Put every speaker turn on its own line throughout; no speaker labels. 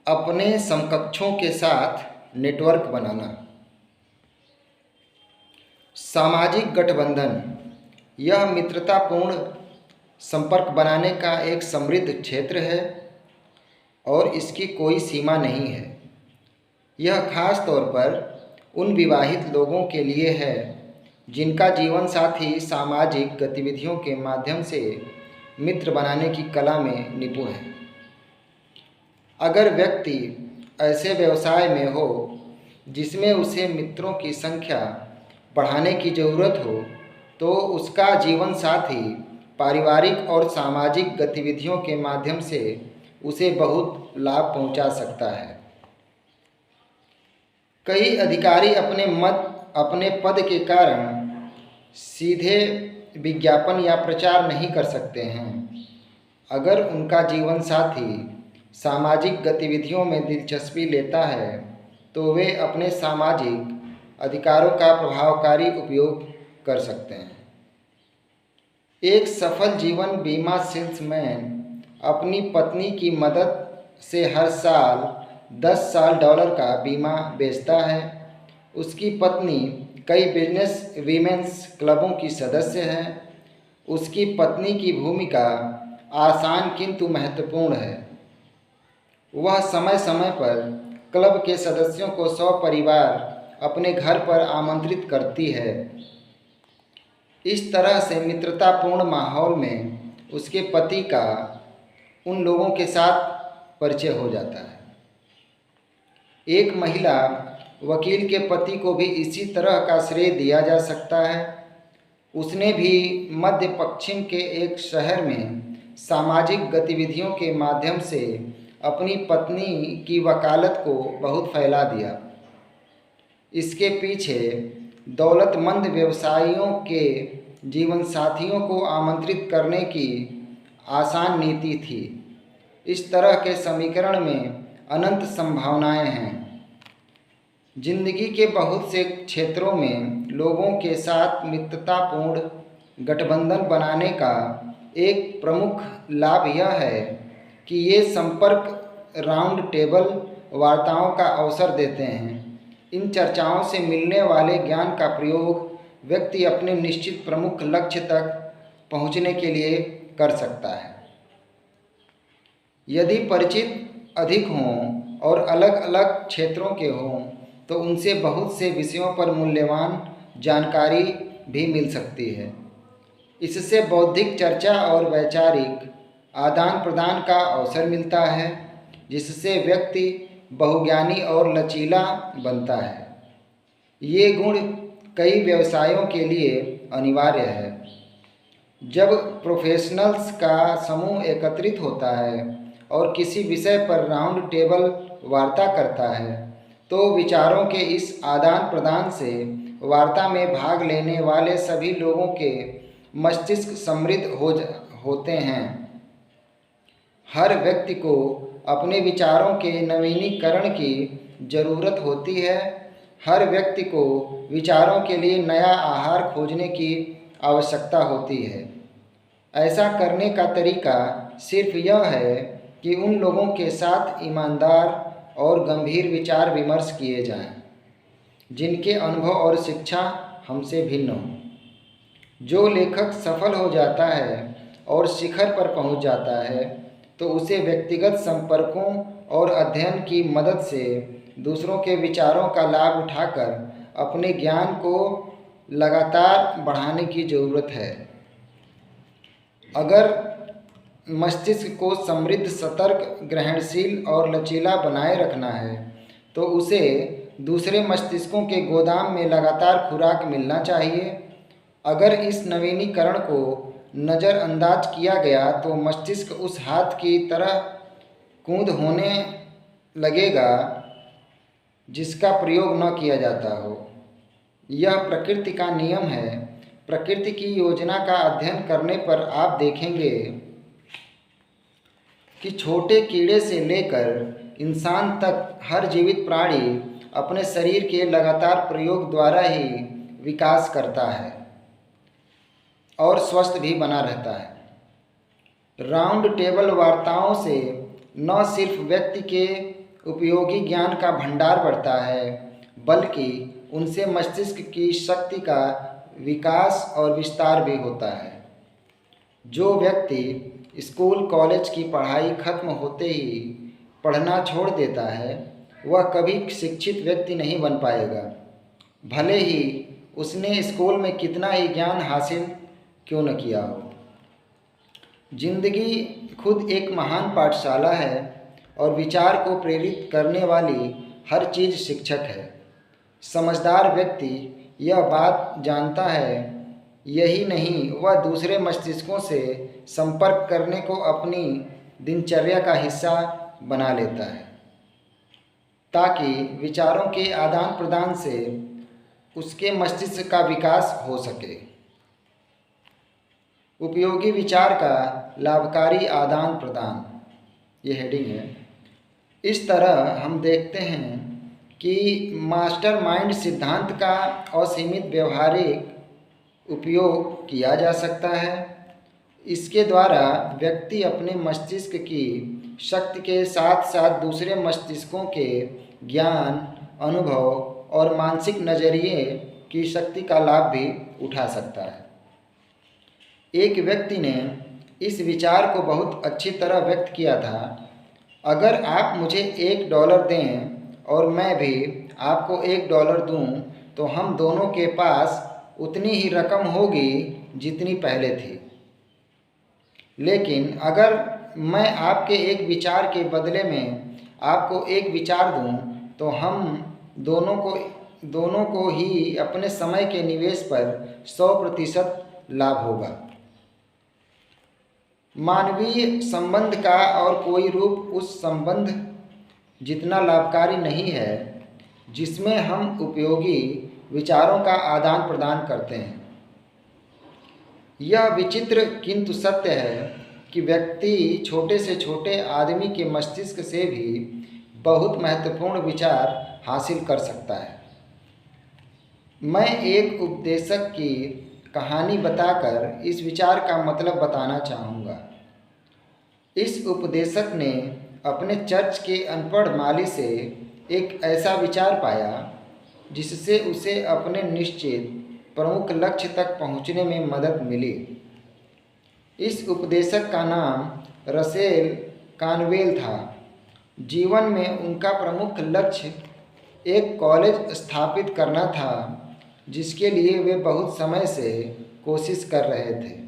अपने समकक्षों के साथ नेटवर्क बनाना। सामाजिक गठबंधन यह मित्रतापूर्ण संपर्क बनाने का एक समृद्ध क्षेत्र है और इसकी कोई सीमा नहीं है। यह खास तौर पर उन विवाहित लोगों के लिए है जिनका जीवन साथी सामाजिक गतिविधियों के माध्यम से मित्र बनाने की कला में निपुण है। अगर व्यक्ति ऐसे व्यवसाय में हो जिसमें उसे मित्रों की संख्या बढ़ाने की ज़रूरत हो, तो उसका जीवन साथी पारिवारिक और सामाजिक गतिविधियों के माध्यम से उसे बहुत लाभ पहुंचा सकता है। कई अधिकारी अपने पद के कारण सीधे विज्ञापन या प्रचार नहीं कर सकते हैं। अगर उनका जीवन साथी सामाजिक गतिविधियों में दिलचस्पी लेता है तो वे अपने सामाजिक अधिकारों का प्रभावकारी उपयोग कर सकते हैं। एक सफल जीवन बीमा सेल्समैन अपनी पत्नी की मदद से हर साल 10 साल डॉलर का बीमा बेचता है। उसकी पत्नी कई बिजनेस वीमेंस क्लबों की सदस्य है। उसकी पत्नी की भूमिका आसान किंतु महत्वपूर्ण है। वह समय समय पर क्लब के सदस्यों को सपरिवार अपने घर पर आमंत्रित करती है। इस तरह से मित्रतापूर्ण माहौल में उसके पति का उन लोगों के साथ परिचय हो जाता है। एक महिला वकील के पति को भी इसी तरह का श्रेय दिया जा सकता है। उसने भी मध्य पश्चिम के एक शहर में सामाजिक गतिविधियों के माध्यम से अपनी पत्नी की वकालत को बहुत फैला दिया। इसके पीछे दौलतमंद व्यवसायियों के जीवन साथियों को आमंत्रित करने की आसान नीति थी। इस तरह के समीकरण में अनंत संभावनाएं हैं। जिंदगी के बहुत से क्षेत्रों में लोगों के साथ मित्रतापूर्ण गठबंधन बनाने का एक प्रमुख लाभ यह है कि ये संपर्क राउंड टेबल वार्ताओं का अवसर देते हैं। इन चर्चाओं से मिलने वाले ज्ञान का प्रयोग व्यक्ति अपने निश्चित प्रमुख लक्ष्य तक पहुंचने के लिए कर सकता है। यदि परिचित अधिक हों और अलग अलग क्षेत्रों के हों तो उनसे बहुत से विषयों पर मूल्यवान जानकारी भी मिल सकती है। इससे बौद्धिक चर्चा और वैचारिक आदान प्रदान का अवसर मिलता है, जिससे व्यक्ति बहुज्ञानी और लचीला बनता है। ये गुण कई व्यवसायों के लिए अनिवार्य है। जब प्रोफेशनल्स का समूह एकत्रित होता है और किसी विषय पर राउंड टेबल वार्ता करता है तो विचारों के इस आदान प्रदान से वार्ता में भाग लेने वाले सभी लोगों के मस्तिष्क समृद्ध होते हैं। हर व्यक्ति को अपने विचारों के नवीनीकरण की ज़रूरत होती है। हर व्यक्ति को विचारों के लिए नया आहार खोजने की आवश्यकता होती है। ऐसा करने का तरीका सिर्फ यह है कि उन लोगों के साथ ईमानदार और गंभीर विचार विमर्श किए जाएं, जिनके अनुभव और शिक्षा हमसे भिन्न हो। जो लेखक सफल हो जाता है और शिखर पर पहुंच जाता है तो उसे व्यक्तिगत संपर्कों और अध्ययन की मदद से दूसरों के विचारों का लाभ उठाकर अपने ज्ञान को लगातार बढ़ाने की ज़रूरत है। अगर मस्तिष्क को समृद्ध, सतर्क, ग्रहणशील और लचीला बनाए रखना है तो उसे दूसरे मस्तिष्कों के गोदाम में लगातार खुराक मिलना चाहिए। अगर इस नवीनीकरण को नज़रअंदाज किया गया तो मस्तिष्क उस हाथ की तरह कूद होने लगेगा जिसका प्रयोग न किया जाता हो। यह प्रकृति का नियम है। प्रकृति की योजना का अध्ययन करने पर आप देखेंगे कि छोटे कीड़े से लेकर इंसान तक हर जीवित प्राणी अपने शरीर के लगातार प्रयोग द्वारा ही विकास करता है और स्वस्थ भी बना रहता है। राउंड टेबल वार्ताओं से न सिर्फ व्यक्ति के उपयोगी ज्ञान का भंडार बढ़ता है, बल्कि उनसे मस्तिष्क की शक्ति का विकास और विस्तार भी होता है। जो व्यक्ति स्कूल कॉलेज की पढ़ाई खत्म होते ही पढ़ना छोड़ देता है, वह कभी शिक्षित व्यक्ति नहीं बन पाएगा, भले ही उसने स्कूल में कितना ही ज्ञान हासिल क्यों न किया हो। जिंदगी खुद एक महान पाठशाला है और विचार को प्रेरित करने वाली हर चीज़ शिक्षक है। समझदार व्यक्ति यह बात जानता है, यही नहीं वह दूसरे मस्तिष्कों से संपर्क करने को अपनी दिनचर्या का हिस्सा बना लेता है, ताकि विचारों के आदान प्रदान से उसके मस्तिष्क का विकास हो सके। उपयोगी विचार का लाभकारी आदान प्रदान, ये हेडिंग है। इस तरह हम देखते हैं कि मास्टरमाइंड सिद्धांत का असीमित व्यवहारिक उपयोग किया जा सकता है। इसके द्वारा व्यक्ति अपने मस्तिष्क की शक्ति के साथ साथ दूसरे मस्तिष्कों के ज्ञान, अनुभव और मानसिक नज़रिए की शक्ति का लाभ भी उठा सकता है। एक व्यक्ति ने इस विचार को बहुत अच्छी तरह व्यक्त किया था, अगर आप मुझे $1 दें और मैं भी आपको $1 दूं, तो हम दोनों के पास उतनी ही रकम होगी जितनी पहले थी। लेकिन अगर मैं आपके एक विचार के बदले में आपको एक विचार दूं, तो हम दोनों को ही अपने समय के निवेश पर 100% लाभ होगा। मानवीय संबंध का और कोई रूप उस संबंध जितना लाभकारी नहीं है जिसमें हम उपयोगी विचारों का आदान प्रदान करते हैं। यह विचित्र किंतु सत्य है कि व्यक्ति छोटे से छोटे आदमी के मस्तिष्क से भी बहुत महत्वपूर्ण विचार हासिल कर सकता है। मैं एक उपदेशक की कहानी बताकर इस विचार का मतलब बताना चाहूँगा। इस उपदेशक ने अपने चर्च के अनपढ़ माली से एक ऐसा विचार पाया जिससे उसे अपने निश्चित प्रमुख लक्ष्य तक पहुँचने में मदद मिली। इस उपदेशक का नाम रसेल कानवेल था। जीवन में उनका प्रमुख लक्ष्य एक कॉलेज स्थापित करना था, जिसके लिए वे बहुत समय से कोशिश कर रहे थे।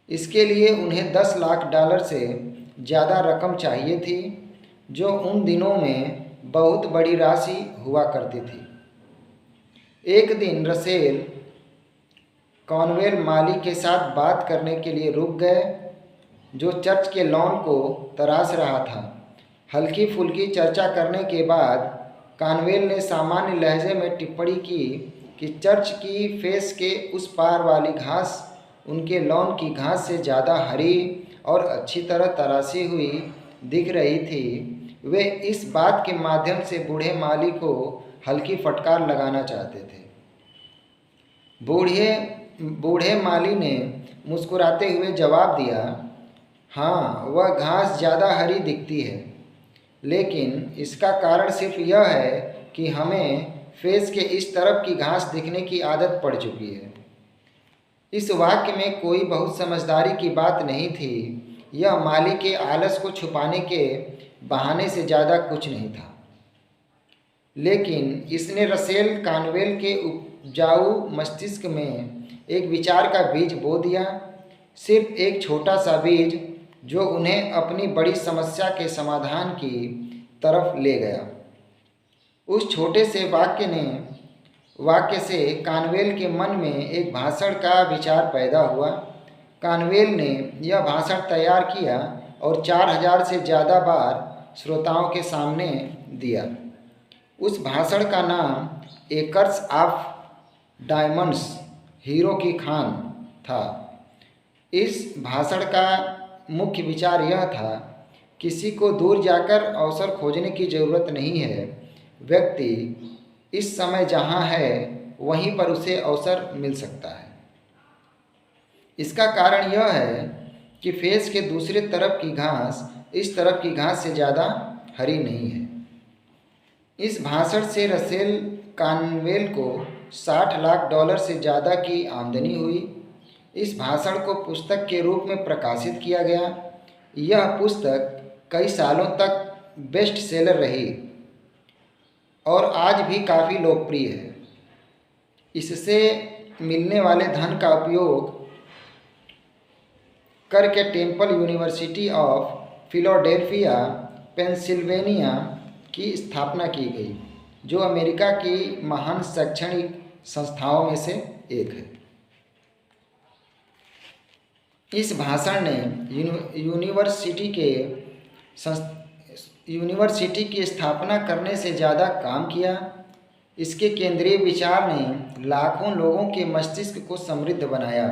इसके लिए उन्हें $10 लाख से ज़्यादा रकम चाहिए थी, जो उन दिनों में बहुत बड़ी राशि हुआ करती थी। एक दिन रसेल कॉनवेल माली के साथ बात करने के लिए रुक गए, जो चर्च के लॉन को तराश रहा था। हल्की फुल्की चर्चा करने के बाद कॉनवेल ने सामान्य लहजे में टिप्पणी की कि चर्च की फेस के उस पार वाली घास उनके लॉन की घास से ज़्यादा हरी और अच्छी तरह तराशी हुई दिख रही थी। वे इस बात के माध्यम से बूढ़े माली को हल्की फटकार लगाना चाहते थे। बूढ़े माली ने मुस्कुराते हुए जवाब दिया, हाँ, वह घास ज़्यादा हरी दिखती है, लेकिन इसका कारण सिर्फ यह है कि हमें फेस के इस तरफ की घास दिखने की आदत पड़ चुकी है। इस वाक्य में कोई बहुत समझदारी की बात नहीं थी। यह माली के आलस को छुपाने के बहाने से ज़्यादा कुछ नहीं था, लेकिन इसने रसेल कानवेल के उपजाऊ मस्तिष्क में एक विचार का बीज बो दिया। सिर्फ एक छोटा सा बीज जो उन्हें अपनी बड़ी समस्या के समाधान की तरफ ले गया। उस छोटे से वाक्य से कानवेल के मन में एक भाषण का विचार पैदा हुआ। कानवेल ने यह भाषण तैयार किया और 4000 से ज़्यादा बार श्रोताओं के सामने दिया। उस भाषण का नाम एकर्स ऑफ डायमंड्स, हीरो की खान था। इस भाषण का मुख्य विचार यह था, किसी को दूर जाकर अवसर खोजने की ज़रूरत नहीं है। व्यक्ति इस समय जहाँ है वहीं पर उसे अवसर मिल सकता है। इसका कारण यह है कि फेस के दूसरे तरफ की घास इस तरफ की घास से ज़्यादा हरी नहीं है। इस भाषण से रसेल कॉनवेल को $60 लाख से ज़्यादा की आमदनी हुई। इस भाषण को पुस्तक के रूप में प्रकाशित किया गया। यह पुस्तक कई सालों तक बेस्ट सेलर रही और आज भी काफ़ी लोकप्रिय है। इससे मिलने वाले धन का उपयोग करके temple university of Philadelphia, Pennsylvania की स्थापना की गई, जो अमेरिका की महान शैक्षणिक संस्थाओं में से एक है। इस भाषण ने यूनिवर्सिटी की स्थापना करने से ज़्यादा काम किया। इसके केंद्रीय विचार ने लाखों लोगों के मस्तिष्क को समृद्ध बनाया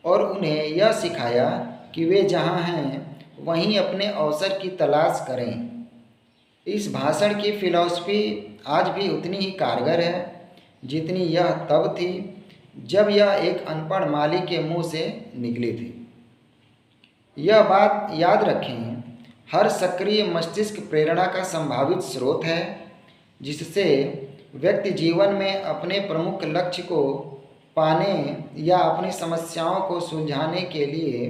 और उन्हें यह सिखाया कि वे जहाँ हैं वहीं अपने अवसर की तलाश करें। इस भाषण की फिलॉसफी आज भी उतनी ही कारगर है जितनी यह तब थी जब यह एक अनपढ़ माली के मुंह से निकली थी। यह बात याद रखें, हर सक्रिय मस्तिष्क प्रेरणा का संभावित स्रोत है, जिससे व्यक्ति जीवन में अपने प्रमुख लक्ष्य को पाने या अपनी समस्याओं को सुलझाने के लिए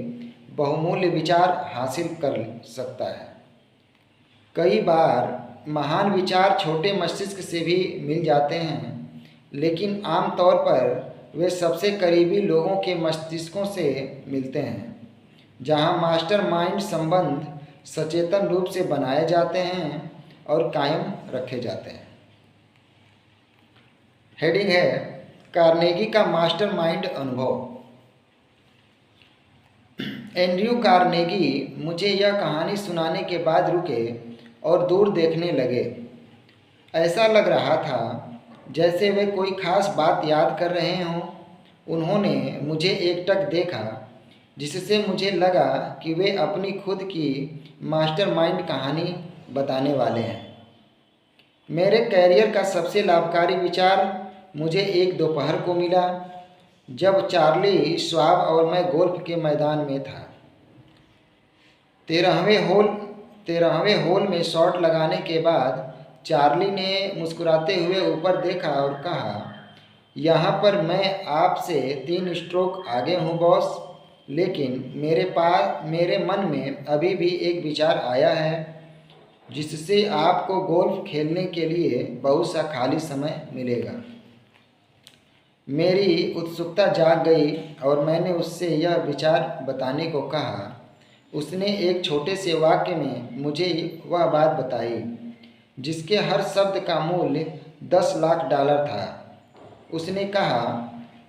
बहुमूल्य विचार हासिल कर सकता है। कई बार महान विचार छोटे मस्तिष्क से भी मिल जाते हैं, लेकिन आमतौर पर वे सबसे करीबी लोगों के मस्तिष्कों से मिलते हैं, जहां मास्टरमाइंड संबंध सचेतन रूप से बनाए जाते हैं और कायम रखे जाते हैं। हेडिंग है कार्नेगी का मास्टरमाइंड अनुभव। एंड्रयू कार्नेगी मुझे यह कहानी सुनाने के बाद रुके और दूर देखने लगे। ऐसा लग रहा था जैसे वे कोई खास बात याद कर रहे हों। उन्होंने मुझे एकटक देखा, जिससे मुझे लगा कि वे अपनी खुद की मास्टरमाइंड कहानी बताने वाले हैं। मेरे कैरियर का सबसे लाभकारी विचार मुझे एक दोपहर को मिला, जब चार्ली श्वाब और मैं गोल्फ के मैदान में था। 13वें होल में शॉट लगाने के बाद चार्ली ने मुस्कुराते हुए ऊपर देखा और कहा, यहाँ पर मैं आपसे 3 स्ट्रोक आगे हूँ बॉस, लेकिन मेरे मन में अभी भी एक विचार आया है जिससे आपको गोल्फ खेलने के लिए बहुत सा खाली समय मिलेगा। मेरी उत्सुकता जाग गई और मैंने उससे यह विचार बताने को कहा। उसने एक छोटे से वाक्य में मुझे वह बात बताई जिसके हर शब्द का मूल्य $10 लाख था। उसने कहा,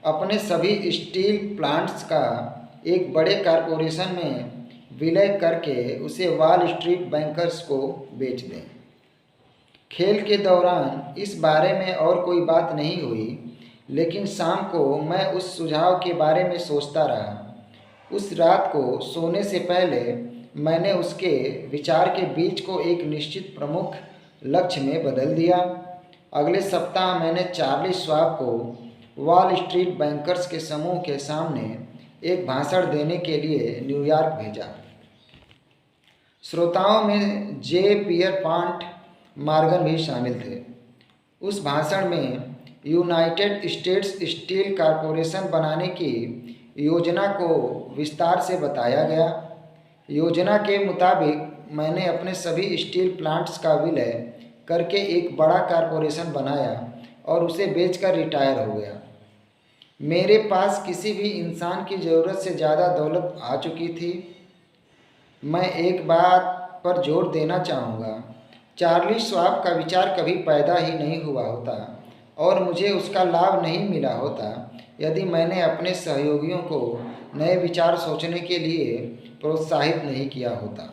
अपने सभी स्टील प्लांट्स का एक बड़े कॉरपोरेशन में विलय करके उसे वॉल स्ट्रीट बैंकर्स को बेच दें। खेल के दौरान इस बारे में और कोई बात नहीं हुई, लेकिन शाम को मैं उस सुझाव के बारे में सोचता रहा। उस रात को सोने से पहले मैंने उसके विचार के बीज को एक निश्चित प्रमुख लक्ष्य में बदल दिया। अगले सप्ताह मैंने चार्ली श्वाब को वॉल स्ट्रीट बैंकर्स के समूह के सामने एक भाषण देने के लिए न्यूयॉर्क भेजा। श्रोताओं में जे. पियरपांट मॉर्गन भी शामिल थे। उस भाषण में यूनाइटेड स्टेट्स स्टील कॉरपोरेशन बनाने की योजना को विस्तार से बताया गया। योजना के मुताबिक मैंने अपने सभी स्टील प्लांट्स का विलय करके एक बड़ा कॉरपोरेशन बनाया और उसे बेचकर रिटायर हो गया। मेरे पास किसी भी इंसान की ज़रूरत से ज़्यादा दौलत आ चुकी थी। मैं एक बात पर जोर देना चाहूँगा, चार्ली श्वाब का विचार कभी पैदा ही नहीं हुआ होता और मुझे उसका लाभ नहीं मिला होता यदि मैंने अपने सहयोगियों को नए विचार सोचने के लिए प्रोत्साहित नहीं किया होता।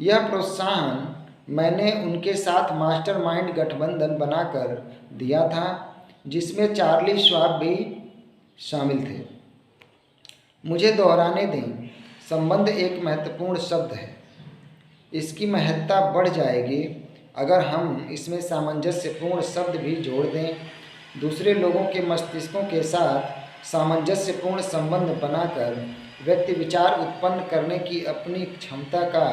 यह प्रोत्साहन मैंने उनके साथ मास्टरमाइंड गठबंधन बनाकर दिया था, जिसमें चार्ली श्वाब भी शामिल थे। मुझे दोहराने दें, संबंध एक महत्वपूर्ण शब्द है। इसकी महत्ता बढ़ जाएगी अगर हम इसमें सामंजस्यपूर्ण शब्द भी जोड़ दें। दूसरे लोगों के मस्तिष्कों के साथ सामंजस्यपूर्ण संबंध बनाकर व्यक्ति विचार उत्पन्न करने की अपनी क्षमता का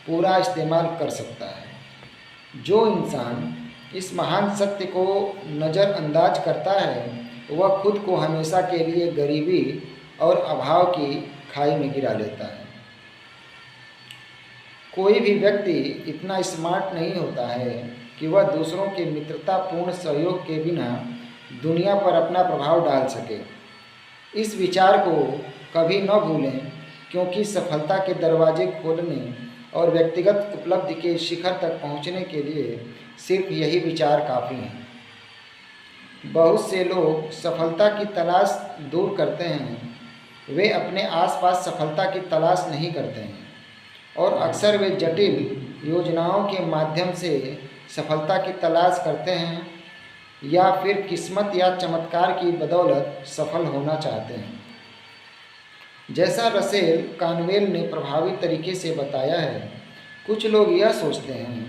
पूरा इस्तेमाल कर सकता है। जो इंसान इस महान सत्य को नज़रअंदाज करता है वह खुद को हमेशा के लिए गरीबी और अभाव की खाई में गिरा लेता है। कोई भी व्यक्ति इतना स्मार्ट नहीं होता है कि वह दूसरों के मित्रतापूर्ण सहयोग के बिना दुनिया पर अपना प्रभाव डाल सके। इस विचार को कभी न भूलें, क्योंकि सफलता के दरवाजे खोलने और व्यक्तिगत उपलब्धि के शिखर तक पहुंचने के लिए सिर्फ यही विचार काफ़ी हैं। बहुत से लोग सफलता की तलाश दूर करते हैं, वे अपने आसपास सफलता की तलाश नहीं करते हैं और अक्सर वे जटिल योजनाओं के माध्यम से सफलता की तलाश करते हैं या फिर किस्मत या चमत्कार की बदौलत सफल होना चाहते हैं। जैसा रसेल कानवेल ने प्रभावी तरीके से बताया है, कुछ लोग यह सोचते हैं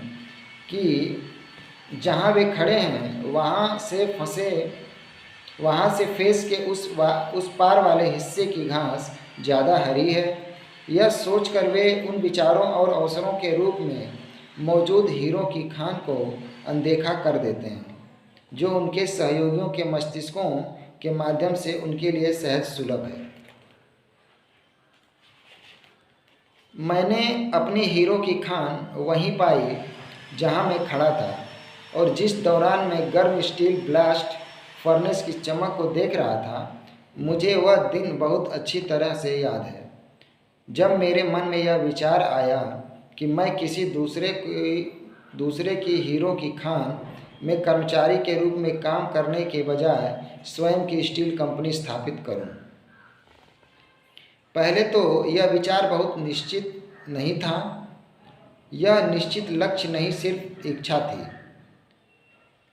कि जहाँ वे खड़े हैं वहाँ से फेस के उस पार वाले हिस्से की घास ज़्यादा हरी है। यह सोचकर वे उन विचारों और अवसरों के रूप में मौजूद हीरों की खान को अनदेखा कर देते हैं, जो उनके सहयोगियों के मस्तिष्कों के माध्यम से उनके लिए सहज सुलभ है। मैंने अपनी हीरो की खान वहीं पाई जहां मैं खड़ा था, और जिस दौरान मैं गर्म स्टील ब्लास्ट फर्नेस की चमक को देख रहा था, मुझे वह दिन बहुत अच्छी तरह से याद है। जब मेरे मन में यह विचार आया कि मैं किसी दूसरे की हीरो की खान में कर्मचारी के रूप में काम करने के बजाय स्वयं की स्टील कंपनी स्थापित करूं। पहले तो यह विचार बहुत निश्चित नहीं था। यह निश्चित लक्ष्य नहीं, सिर्फ इच्छा थी।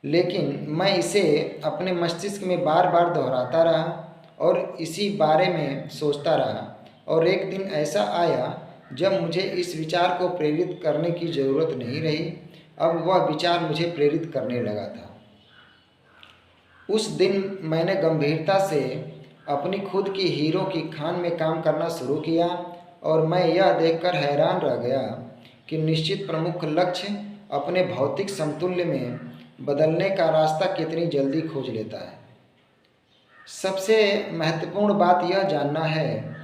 लेकिन मैं इसे अपने मस्तिष्क में बार बार दोहराता रहा और इसी बारे में सोचता रहा, और एक दिन ऐसा आया जब मुझे इस विचार को प्रेरित करने की ज़रूरत नहीं रही। अब वह विचार मुझे प्रेरित करने लगा था। उस दिन मैंने गंभीरता से अपनी खुद की हीरो की खान में काम करना शुरू किया, और मैं यह देखकर हैरान रह गया कि निश्चित प्रमुख लक्ष्य अपने भौतिक समतुल्य में बदलने का रास्ता कितनी जल्दी खोज लेता है। सबसे महत्वपूर्ण बात यह जानना है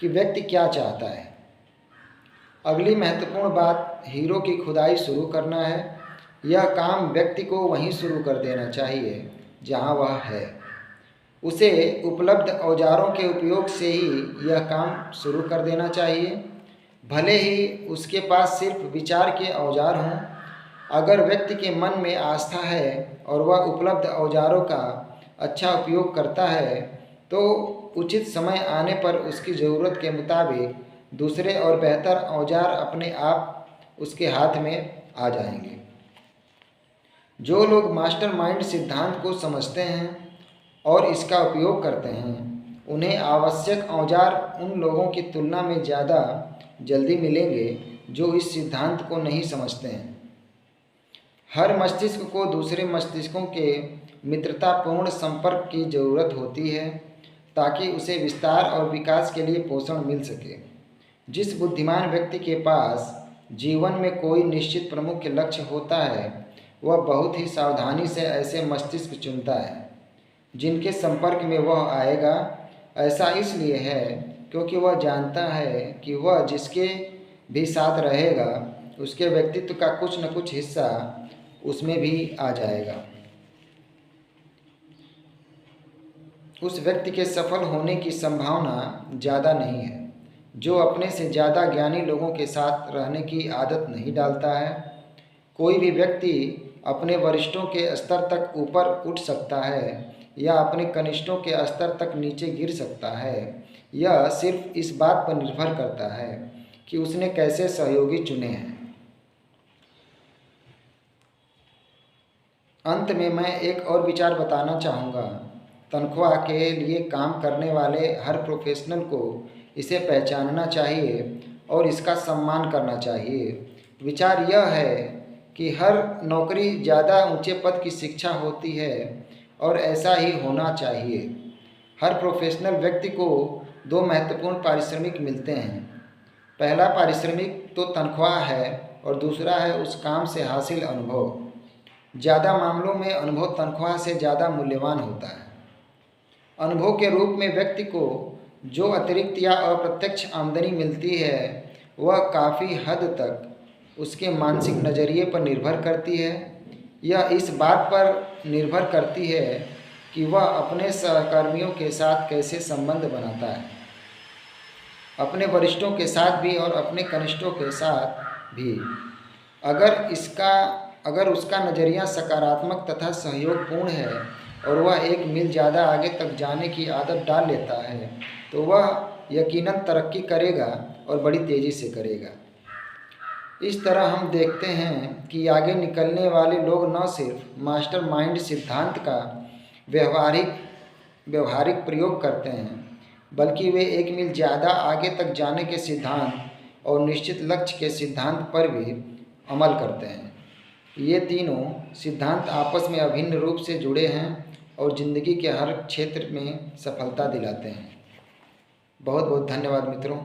कि व्यक्ति क्या चाहता है। अगली महत्वपूर्ण बात हीरो की खुदाई शुरू करना है। यह काम व्यक्ति को वहीं शुरू कर देना चाहिए जहां वह है। उसे उपलब्ध औजारों के उपयोग से ही यह काम शुरू कर देना चाहिए, भले ही उसके पास सिर्फ विचार के औजार हों। अगर व्यक्ति के मन में आस्था है और वह उपलब्ध औजारों का अच्छा उपयोग करता है, तो उचित समय आने पर उसकी ज़रूरत के मुताबिक दूसरे और बेहतर औजार अपने आप उसके हाथ में आ जाएंगे। जो लोग मास्टरमाइंड सिद्धांत को समझते हैं और इसका उपयोग करते हैं, उन्हें आवश्यक औजार उन लोगों की तुलना में ज़्यादा जल्दी मिलेंगे जो इस सिद्धांत को नहीं समझते हैं। हर मस्तिष्क को दूसरे मस्तिष्कों के मित्रतापूर्ण संपर्क की ज़रूरत होती है ताकि उसे विस्तार और विकास के लिए पोषण मिल सके। जिस बुद्धिमान व्यक्ति के पास जीवन में कोई निश्चित प्रमुख लक्ष्य होता है, वह बहुत ही सावधानी से ऐसे मस्तिष्क चुनता है जिनके संपर्क में वह आएगा। ऐसा इसलिए है क्योंकि वह जानता है कि वह जिसके भी साथ रहेगा उसके व्यक्तित्व का कुछ न कुछ हिस्सा उसमें भी आ जाएगा। उस व्यक्ति के सफल होने की संभावना ज़्यादा नहीं है जो अपने से ज़्यादा ज्ञानी लोगों के साथ रहने की आदत नहीं डालता है। कोई भी व्यक्ति अपने वरिष्ठों के स्तर तक ऊपर उठ सकता है या अपने कनिष्ठों के स्तर तक नीचे गिर सकता है। यह सिर्फ इस बात पर निर्भर करता है कि उसने कैसे सहयोगी चुने हैं। अंत में मैं एक और विचार बताना चाहूँगा। तनख्वाह के लिए काम करने वाले हर प्रोफेशनल को इसे पहचानना चाहिए और इसका सम्मान करना चाहिए। विचार यह है कि हर नौकरी ज़्यादा ऊंचे पद की शिक्षा होती है और ऐसा ही होना चाहिए। हर प्रोफेशनल व्यक्ति को 2 महत्वपूर्ण पारिश्रमिक मिलते हैं। पहला पारिश्रमिक तो तनख्वाह है और दूसरा है उस काम से हासिल अनुभव। ज़्यादा मामलों में अनुभव तनख्वाह से ज़्यादा मूल्यवान होता है। अनुभव के रूप में व्यक्ति को जो अतिरिक्त या अप्रत्यक्ष आमदनी मिलती है वह काफ़ी हद तक उसके मानसिक नज़रिए पर निर्भर करती है। यह इस बात पर निर्भर करती है कि वह अपने सहकर्मियों के साथ कैसे संबंध बनाता है, अपने वरिष्ठों के साथ भी और अपने कनिष्ठों के साथ भी। अगर उसका नज़रिया सकारात्मक तथा सहयोगपूर्ण है और वह एक मील ज़्यादा आगे तक जाने की आदत डाल लेता है तो वह यकीनन तरक्की करेगा और बड़ी तेज़ी से करेगा। इस तरह हम देखते हैं कि आगे निकलने वाले लोग न सिर्फ मास्टरमाइंड सिद्धांत का व्यवहारिक प्रयोग करते हैं बल्कि वे एक मील ज़्यादा आगे तक जाने के सिद्धांत और निश्चित लक्ष्य के सिद्धांत पर भी अमल करते हैं। ये तीनों सिद्धांत आपस में अभिन्न रूप से जुड़े हैं और ज़िंदगी के हर क्षेत्र में सफलता दिलाते हैं। बहुत बहुत धन्यवाद मित्रों।